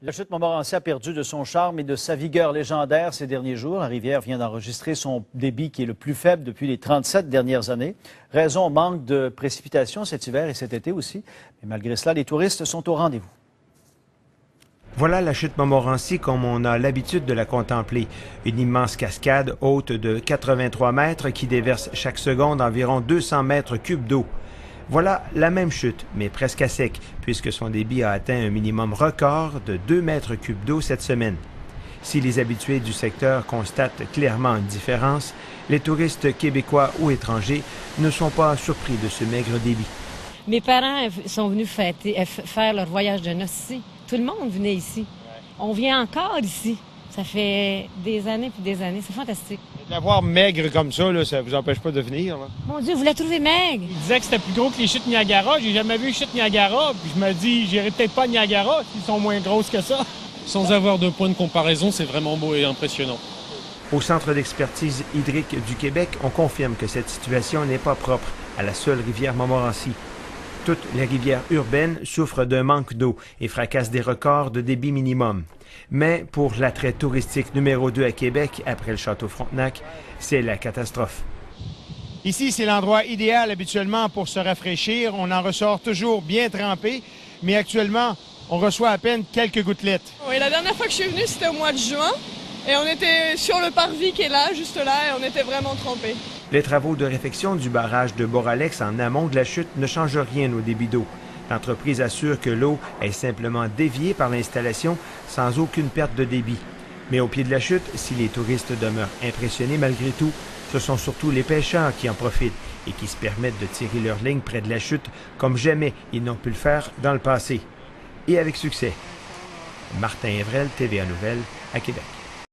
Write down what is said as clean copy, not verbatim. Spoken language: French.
La chute Montmorency a perdu de son charme et de sa vigueur légendaire ces derniers jours. La rivière vient d'enregistrer son débit qui est le plus faible depuis les 37 dernières années. Raison au manque de précipitations cet hiver et cet été aussi. Mais malgré cela, les touristes sont au rendez-vous. Voilà la chute Montmorency comme on a l'habitude de la contempler. Une immense cascade haute de 83 mètres qui déverse chaque seconde environ 200 mètres cubes d'eau. Voilà la même chute, mais presque à sec, puisque son débit a atteint un minimum record de 2 mètres cubes d'eau cette semaine. Si les habitués du secteur constatent clairement une différence, les touristes québécois ou étrangers ne sont pas surpris de ce maigre débit. Mes parents sont venus faire leur voyage de noces ici. Tout le monde venait ici. On vient encore ici. Ça fait des années puis des années. C'est fantastique. De la voir maigre comme ça, là, ça vous empêche pas de venir. Là. Mon Dieu, vous la trouvez maigre? Il disait que c'était plus gros que les chutes Niagara. J'ai jamais vu les chutes Niagara. Puis je me dis, j'irai peut-être pas à Niagara s'ils sont moins grosses que ça. Sans avoir de point de comparaison, c'est vraiment beau et impressionnant. Au Centre d'expertise hydrique du Québec, on confirme que cette situation n'est pas propre à la seule rivière Montmorency. Toutes les rivières urbaines souffrent d'un manque d'eau et fracassent des records de débit minimum. Mais pour l'attrait touristique numéro 2 à Québec, après le Château Frontenac, c'est la catastrophe. Ici, c'est l'endroit idéal habituellement pour se rafraîchir. On en ressort toujours bien trempé, mais actuellement, on reçoit à peine quelques gouttelettes. Oui, la dernière fois que je suis venue, c'était au mois de juin. Et on était sur le parvis qui est là, juste là, et on était vraiment trempés. Les travaux de réfection du barrage de Boralex en amont de la chute ne changent rien au débit d'eau. L'entreprise assure que l'eau est simplement déviée par l'installation sans aucune perte de débit. Mais au pied de la chute, si les touristes demeurent impressionnés malgré tout, ce sont surtout les pêcheurs qui en profitent et qui se permettent de tirer leur ligne près de la chute comme jamais ils n'ont pu le faire dans le passé. Et avec succès. Martin Evrel, TVA Nouvelles, à Québec.